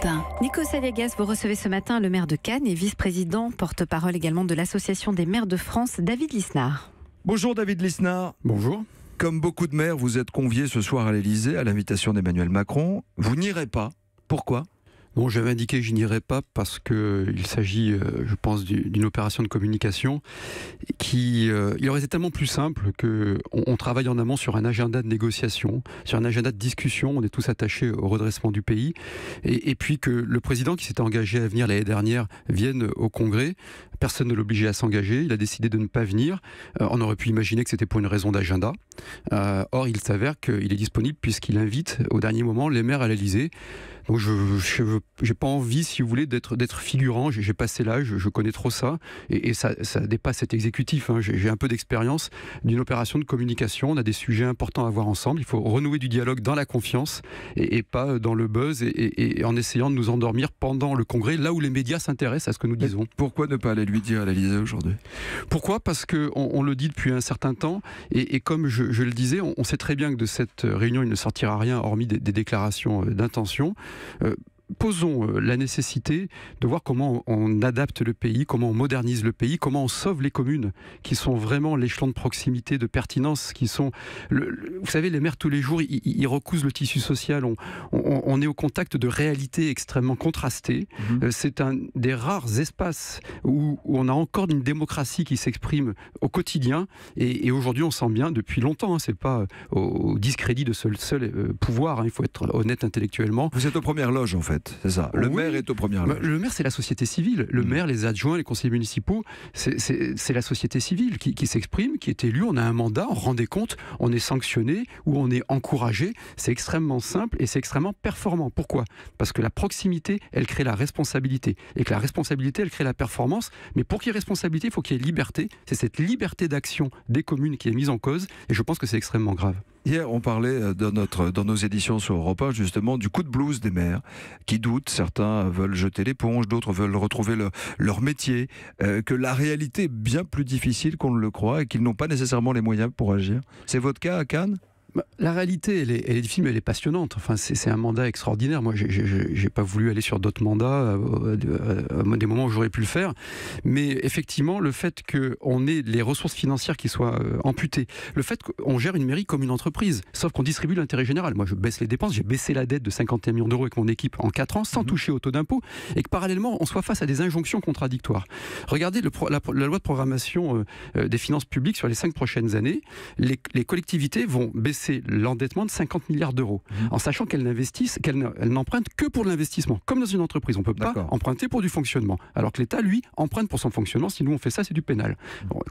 Europe 1. Nico Saliagas, vous recevez ce matin le maire de Cannes et vice-président, porte-parole également de l'Association des maires de France, David Lisnard. Bonjour David Lisnard. Bonjour. Comme beaucoup de maires, vous êtes convié ce soir à l'Élysée à l'invitation d'Emmanuel Macron. Vous n'irez pas. Pourquoi ? Non, j'avais indiqué que je n'irais pas parce qu'il s'agit, je pense, d'une opération de communication qui... il aurait été tellement plus simple qu'on travaille en amont sur un agenda de négociation, sur un agenda de discussion. On est tous attachés au redressement du pays. Et puis que le président qui s'était engagé à venir l'année dernière vienne au Congrès. Personne ne l'obligeait à s'engager. Il a décidé de ne pas venir. On aurait pu imaginer que c'était pour une raison d'agenda. Or, il s'avère qu'il est disponible puisqu'il invite au dernier moment les maires à l'Élysée. Donc je n'ai pas envie, si vous voulez, d'être figurant. J'ai passé l'âge, je connais trop ça. Et ça dépasse cet exécutif. Hein. J'ai un peu d'expérience d'une opération de communication. On a des sujets importants à voir ensemble. Il faut renouer du dialogue dans la confiance et pas dans le buzz et en essayant de nous endormir pendant le congrès, là où les médias s'intéressent à ce que nous disons. Pourquoi ne pas aller lui dire à l'Élysée aujourd'hui ? Pourquoi ? Parce qu'on le dit depuis un certain temps. Et comme je le disais, on sait très bien que de cette réunion, il ne sortira rien hormis des déclarations d'intention. Posons la nécessité de voir comment on adapte le pays, comment on modernise le pays, comment on sauve les communes qui sont vraiment l'échelon de proximité, de pertinence, qui sont... vous savez, les maires tous les jours, ils recousent le tissu social. On est au contact de réalités extrêmement contrastées. C'est un des rares espaces où on a encore une démocratie qui s'exprime au quotidien. Et aujourd'hui, on sent bien, depuis longtemps, c'est pas au discrédit de ce seul pouvoir, il faut être honnête intellectuellement. Vous êtes aux premières loges, en fait. C'est ça. Le maire est aux premières loges. Le maire, c'est la société civile. Le maire, les adjoints, les conseillers municipaux, c'est la société civile qui s'exprime, qui est élue. On a un mandat, on rend des comptes, on est sanctionné ou on est encouragé. C'est extrêmement simple et c'est extrêmement performant. Pourquoi ? Parce que la proximité, elle crée la responsabilité. Et que la responsabilité, elle crée la performance. Mais pour qu'il y ait responsabilité, il faut qu'il y ait liberté. C'est cette liberté d'action des communes qui est mise en cause. Et je pense que c'est extrêmement grave. Hier, on parlait dans nos éditions sur Europe 1, justement, du coup de blues des maires qui doutent. Certains veulent jeter l'éponge, d'autres veulent retrouver leur métier, que la réalité est bien plus difficile qu'on ne le croit et qu'ils n'ont pas nécessairement les moyens pour agir. C'est votre cas à Cannes ? La réalité, elle est difficile, mais elle est passionnante. Enfin, c'est un mandat extraordinaire. Moi, j'ai pas voulu aller sur d'autres mandats, des moments où j'aurais pu le faire. Mais effectivement, le fait qu'on ait les ressources financières qui soient amputées, le fait qu'on gère une mairie comme une entreprise, sauf qu'on distribue l'intérêt général. Moi, je baisse les dépenses, j'ai baissé la dette de 51 millions d'euros avec mon équipe en 4 ans, sans toucher au taux d'impôt, et que parallèlement, on soit face à des injonctions contradictoires. Regardez la loi de programmation des finances publiques sur les 5 prochaines années. Les collectivités vont baisser l'endettement de 50 milliards d'euros, en sachant qu'elles n'empruntent que pour l'investissement, comme dans une entreprise. On ne peut pas emprunter pour du fonctionnement, alors que l'État, lui, emprunte pour son fonctionnement. Si nous on fait ça, c'est du pénal,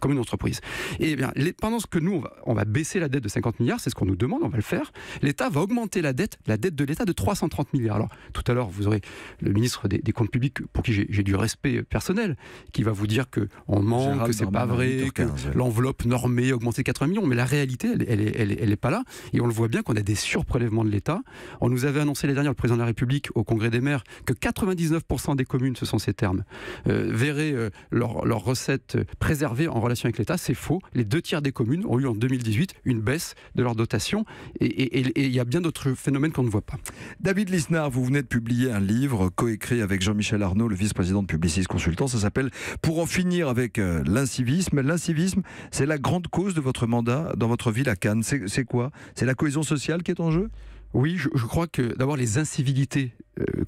comme une entreprise. Et bien, pendant que nous, on va baisser la dette de 50 milliards, c'est ce qu'on nous demande, on va le faire, l'État va augmenter la dette de l'État de 330 milliards. Alors, tout à l'heure, vous aurez le ministre des Comptes publics, pour qui j'ai du respect personnel, qui va vous dire qu'on ment, que c'est pas vrai, que l'enveloppe normée a augmenté de 80 millions, mais la réalité, elle est pas là. Et on le voit bien qu'on a des surprélèvements de l'État. On nous avait annoncé l'année dernière, le président de la République, au Congrès des maires, que 99% des communes, ce sont ces termes, verraient leurs recettes préservées en relation avec l'État. C'est faux. Les 2/3 des communes ont eu en 2018 une baisse de leur dotation. Et il y a bien d'autres phénomènes qu'on ne voit pas. David Lisnard, vous venez de publier un livre coécrit avec Jean-Michel Arnaud, le vice-président de Publicis Consultant. Ça s'appelle « Pour en finir avec l'incivisme ». L'incivisme, c'est la grande cause de votre mandat dans votre ville à Cannes. C'est quoi ? C'est la cohésion sociale qui est en jeu ? Oui, je crois que d'abord les incivilités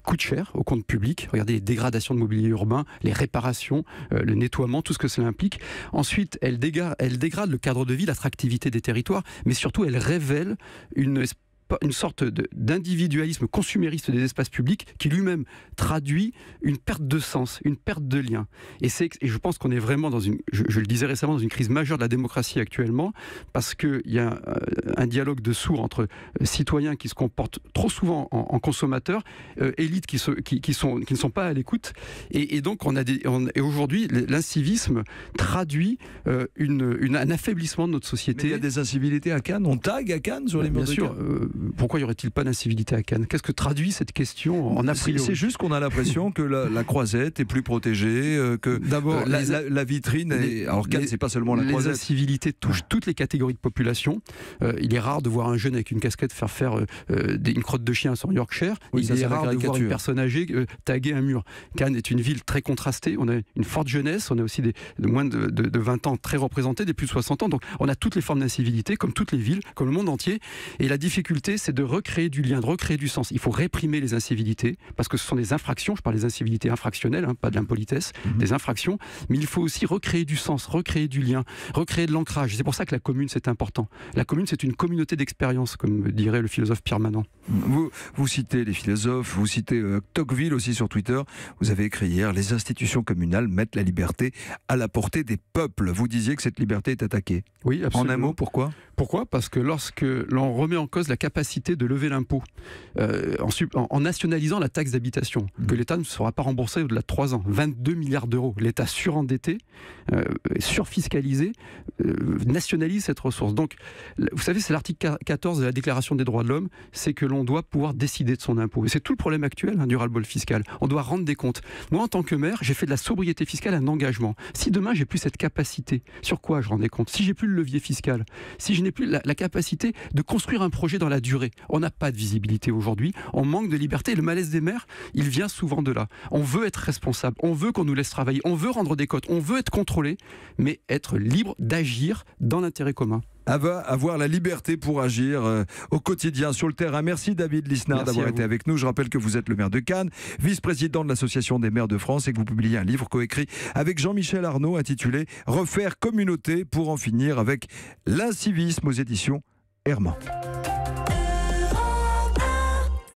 coûtent cher au compte public. Regardez les dégradations de mobilier urbain, les réparations, le nettoiement, tout ce que cela implique. Ensuite, elles dégradent le cadre de vie, l'attractivité des territoires, mais surtout elles révèlent une sorte d'individualisme consumériste des espaces publics qui lui-même traduit une perte de sens, une perte de lien. Et je pense qu'on est vraiment dans je le disais récemment, dans une crise majeure de la démocratie actuellement, parce qu'il y a un dialogue de sourds entre citoyens qui se comportent trop souvent en consommateurs, élites qui ne sont pas à l'écoute. Et donc et aujourd'hui, l'incivisme traduit un affaiblissement de notre société. Mais il y a des incivilités à Cannes. On tague à Cannes sur les murs de Cannes. pourquoi y aurait-il pas d'incivilité à Cannes? Qu'est-ce que traduit cette question en a priori? C'est juste qu'on a l'impression que la croisette est plus protégée, que d'abord la vitrine est... Alors Cannes, c'est pas seulement la croisette. Les incivilités touchent toutes les catégories de population. Il est rare de voir un jeune avec une casquette faire une crotte de chien sur Yorkshire. Oui, il est rare de voir une personne âgée taguer un mur. Cannes est une ville très contrastée. On a une forte jeunesse, on a aussi des moins de 20 ans très représentés, des plus de 60 ans. Donc on a toutes les formes d'incivilité, comme toutes les villes, comme le monde entier. Et la difficulté, c'est de recréer du lien, de recréer du sens. Il faut réprimer les incivilités, parce que ce sont des infractions. Je parle des incivilités infractionnelles, pas de l'impolitesse, des infractions. Mais il faut aussi recréer du sens, recréer du lien, recréer de l'ancrage. C'est pour ça que la commune, c'est important. La commune, c'est une communauté d'expérience, comme dirait le philosophe Pierre Manant. Vous citez les philosophes, vous citez Tocqueville aussi sur Twitter. Vous avez écrit hier, les institutions communales mettent la liberté à la portée des peuples. Vous disiez que cette liberté est attaquée. Oui, absolument. En un mot, pourquoi ? Pourquoi ? Parce que lorsque l'on remet en cause la capacité de lever l'impôt, en nationalisant la taxe d'habitation, que l'État ne sera pas remboursé au-delà de 3 ans, 22 milliards d'euros, l'État surendetté, surfiscalisé, nationalise cette ressource. Donc, vous savez, c'est l'article 14 de la Déclaration des droits de l'homme, c'est que l'on doit pouvoir décider de son impôt. Et c'est tout le problème actuel du ras-le-bol fiscal. On doit rendre des comptes. Moi, en tant que maire, j'ai fait de la sobriété fiscale un engagement. Si demain, j'ai plus cette capacité, sur quoi je rends des comptes ? Si j'ai plus le levier fiscal, si je n'ai plus la capacité de construire un projet dans la durée, on n'a pas de visibilité aujourd'hui, on manque de liberté. Et le malaise des maires, il vient souvent de là. On veut être responsable, on veut qu'on nous laisse travailler, on veut rendre des comptes, on veut être contrôlé, mais être libre d'agir dans l'intérêt commun. Avoir la liberté pour agir au quotidien sur le terrain. Merci David Lisnard d'avoir été avec nous. Je rappelle que vous êtes le maire de Cannes, vice-président de l'Association des maires de France et que vous publiez un livre coécrit avec Jean-Michel Arnaud intitulé « Refaire communauté pour en finir avec l'incivisme » aux éditions Hermann.